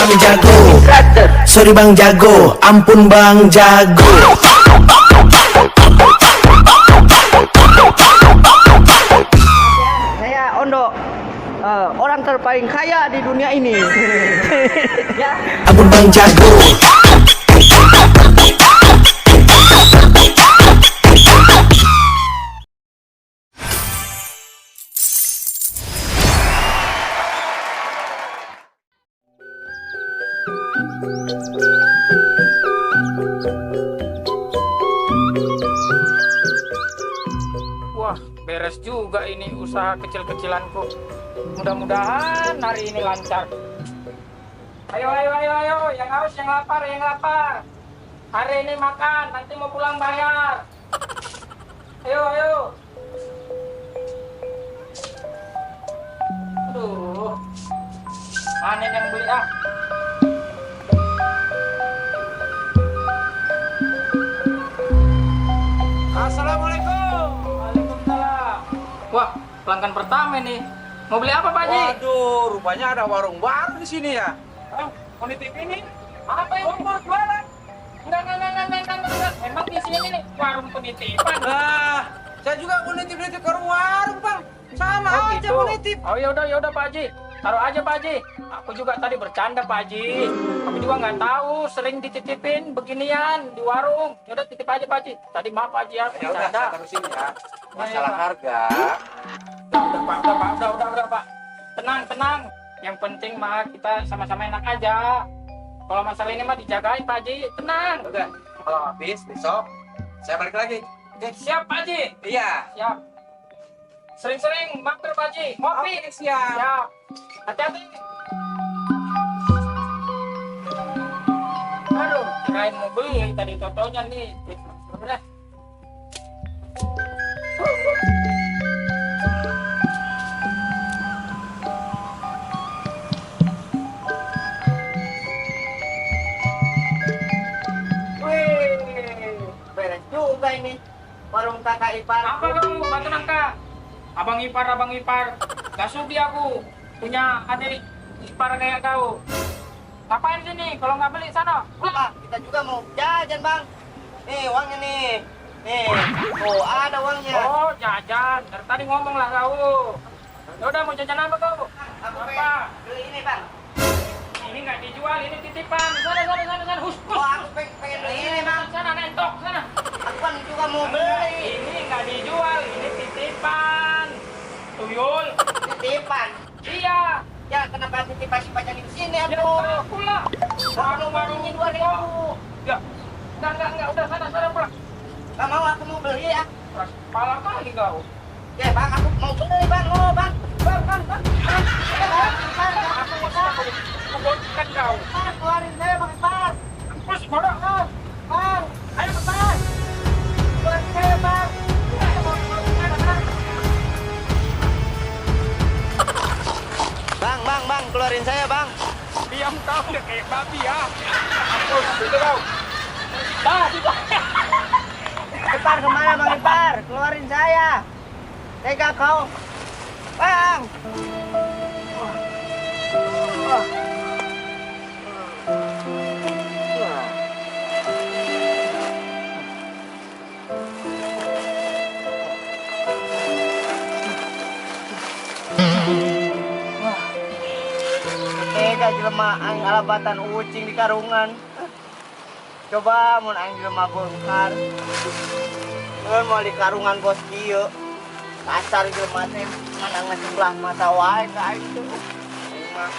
Bang Jago, sorry Bang Jago, ampun Bang Jago. Saya Ondo, orang terpaling kaya di dunia ini. Ya. Ampun Bang Jago. Wah, beres juga ini usaha kecil-kecilanku. Mudah-mudahan hari ini lancar. Ayo, ayo, ayo, ayo, yang haus, yang lapar, yang lapar. Hari ini makan, nanti mau pulang bayar. Ayo, ayo. Aduh, mana yang beli ah? Assalamualaikum. Waalaikumsalam. Wah, pelanggan pertama nih. Mau beli apa, Pak Haji? Waduh, rupanya ada warung baru di sini ya. Hah? Mau nitip ini? Apa ini? Mau jualan? Enggak. Emang di sini nih warung penitipan. Saya juga mau nitip-nitip ke warung, Bang. Sama aja mau nitip. Oh, ya udah Pak Haji. Taruh aja Pak Haji. Aku juga tadi bercanda Pak Haji. Aku juga nggak tahu sering dititipin beginian di warung. Ya udah titip aja Pak Haji. Tadi maaf Pak Haji ya. Ya udah, saya taruh sini ya. Masalah harga. Udah Pak. Tenang. Yang penting mah kita sama-sama enak aja. Kalau masalah ini mah dijagain Pak Haji. Tenang. Udah, kalau habis besok saya balik lagi. Oke. Siap Pak Haji. Iya. Siap. Sering-sering mampir Pak Haji. Ngopi. Oke, siap. Siap. Hati-hati. Aduh, kirain mau beli tadi totonya nih. Udah. Wih, beres juga ini warung kakak ipar. Apa kamu bantu nangka? Abang ipar. Gak sudi aku punya adik ipar kayak kau. Ngapain sini? Kalau nggak beli sana. Pak, kita juga mau jajan bang. Nih uangnya nih. Nih, oh ada uangnya. Oh jajan. Dari tadi ngomong lah kau. Yaudah mau jajan apa kau? Aku Apa? pengen beli ini bang. Ini nggak dijual, ini titipan. Sana. Hus. Oh aku pengen beli ini bang. Sana nentok sana. Aku kan juga mau beli. Ini nggak dijual, ini titipan. Tuyul. Titipan. Iya. Ya kenapa titipan si pajang di sini Ya aduh? aku lah. Warung-warung Ini 2.000. Ya. Enggak. Udah sana pulang. Gak mau aku mau beli ya. Keras kepala kali kau. Ya bang aku mau beli bang. Oh bang. Bang. Aku mau kebonkan kau. Keluarin saya bang Ipar. Terus bodoh. Bang. Ayo cepat. Keluarin saya bang. Bang, keluarin saya bang. Diam kau udah kayak babi ya. Ampun, itu kau. Dah, itu. Ipar kemana bang Ipar? Keluarin saya. Tega kau. Bang. Tega jelema aing alabatan ucing di karungan. Coba mun aing jelema bongkar. Mau di karungan bos kieu. Kasar jelema teh mandangna sebelah mata wae ka aing teh. Aing mah.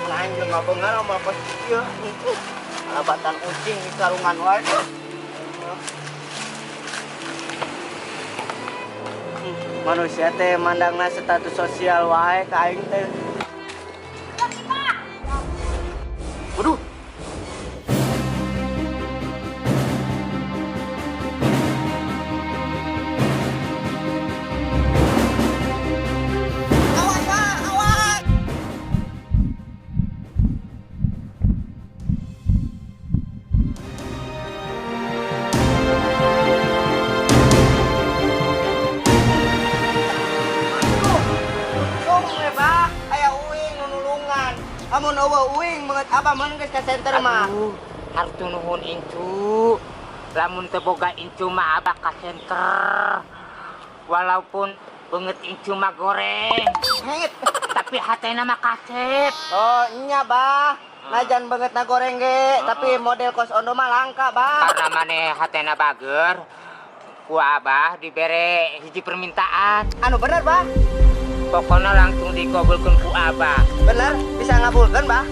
Mun aing jelema bongkar sama bos kieu. Alabatan ucing di karungan wae. Manusia teh mandangna status sosial wae ka aing teh. Waduh. Awas, Pak, awas. Aduh, untung ya, Pak. Aya Amun eueuh uing banget apa mun geus ka center mah. Harus nuhun incu. Lamun teu boga incu mah abah ka center. Walaupun banget incu mah goreng. Hengit. Tapi hatena mah kaset. Oh, nya bah. Najan banget na goreng ge, tapi model kos ondo mah langka, bah. Karena maneh hatena bager. Ku abah dibere hiji permintaan. Anu bener, bah? Pokoknya langsung dikabulkeun ku abah. Bener, bisa ngabulkeun, bah?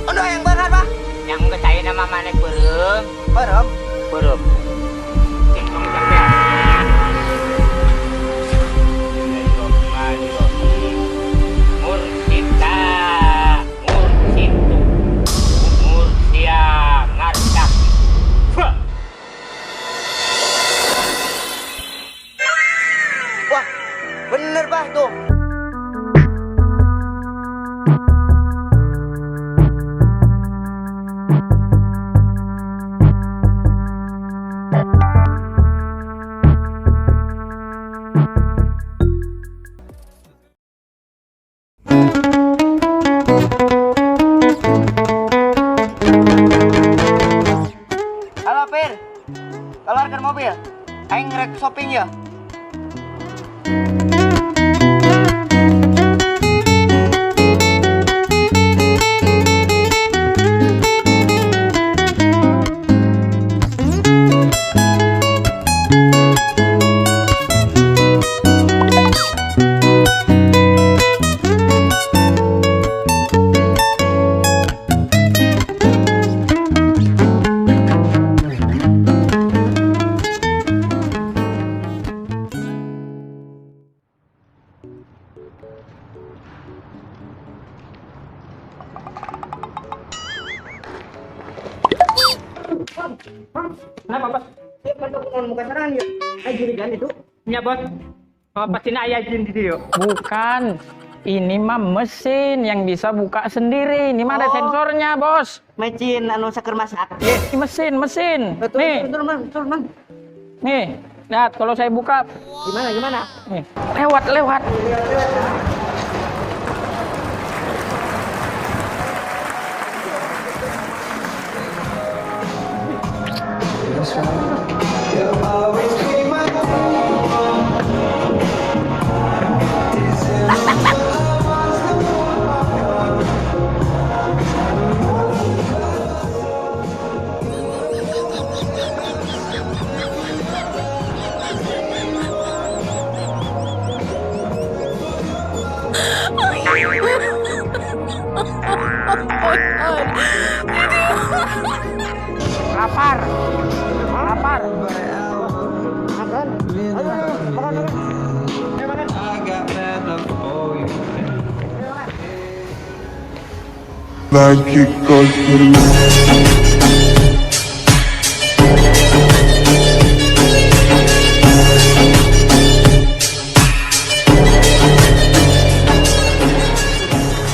Ondo yang bener, bah? Yang geus ayeuna mah maneh beureum. Beureum. Beureum. Cek tong sampean. Mursyida, mursyid, mursia, ngardak. Wah, bener, bah, tuh. Halo, Pir. Keluarkan mobil. Aing ngerek shopping ya. Kenapa, Bos? Muka serangan ya. Jurigan itu. Nya, Bos. Oh, pasti aya jin di dieu. Bukan. Ini mah mesin yang bisa buka sendiri. Ini mah ada Oh. sensornya, Bos. Mecin anu saker masak. Ini mesin. Nih, Betul, Man. nih. Lihat kalau saya buka. Gimana? Nih. Lewat. Lapar. Like it goes through.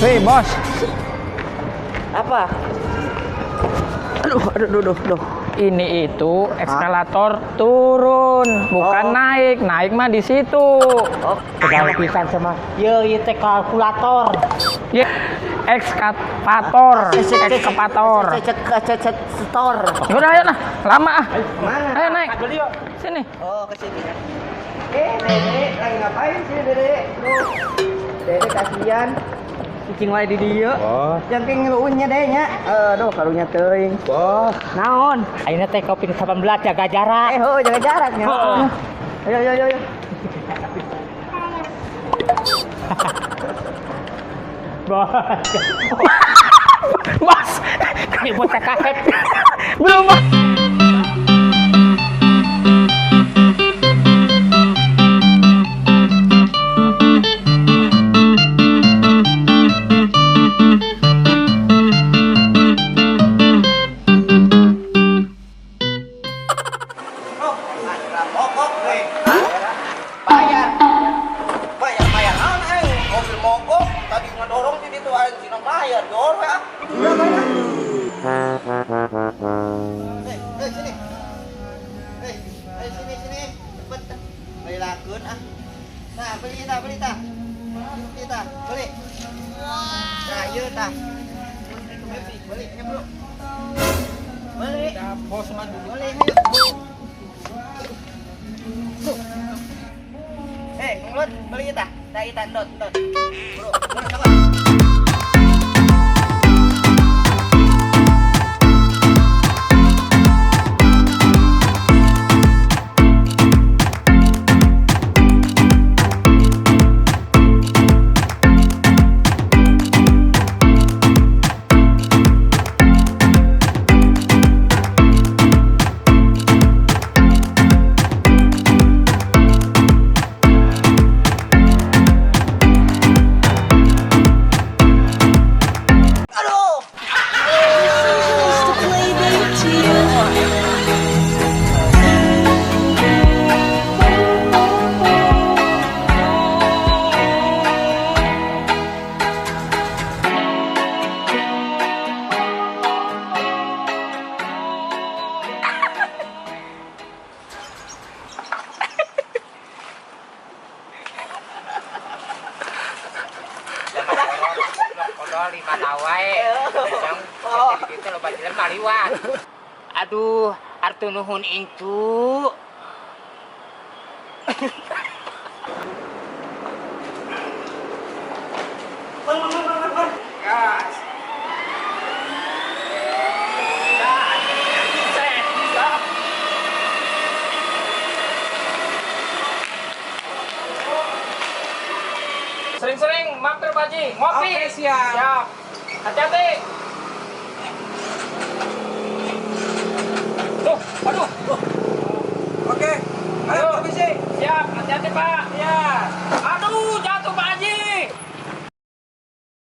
Hei, Bos. Apa? Aduh. Ini itu eskalator turun, bukan naik. Naik mah di situ. Oh, Kegal pisan sama. Yo, ieu teh kalkulator. Ya, ekskavator. Store. Udah ayo nah, lama ah. Mana? Ayo naik. Sini. Oh, ke sini. Dede, lagi ngapain sih, Dede? Tuh. Dede kasihan. Cicing wae di dieu. Bos. Jangking ngeluunnya deh nya. Aduh, karunya teuing. Bos. Naon? Ayeuna teh Covid 19 jaga jarak. Jaga jaraknya. Ayo. Bos. Kami buat kaset. Belum, Bos. Mogok, nih. Bayar. Naon, mobil mogok. Tadi ngedorong di situ aing sina bayar, dor ya. Sini. Sini. Cepet. Belilakeun ah. Nah, beli ta. Beli. Nah, tah. Balik ya, Bro. Balik. Udah bos mah dulu. Balik ayo. Ngelut, balik tah. Tah itan dot. Bro, ngelut apa? Odol 5 tawai. Yang itu lo bajilan maliwat. Aduh, artu nuhun ingcu. Gas. Sering-sering mampir Pak Haji, ngopi. Oke, siap. Siap. Hati-hati. Tuh, aduh. Oke. Ayo, permisi. Siap, hati-hati Pak. Ya. Aduh,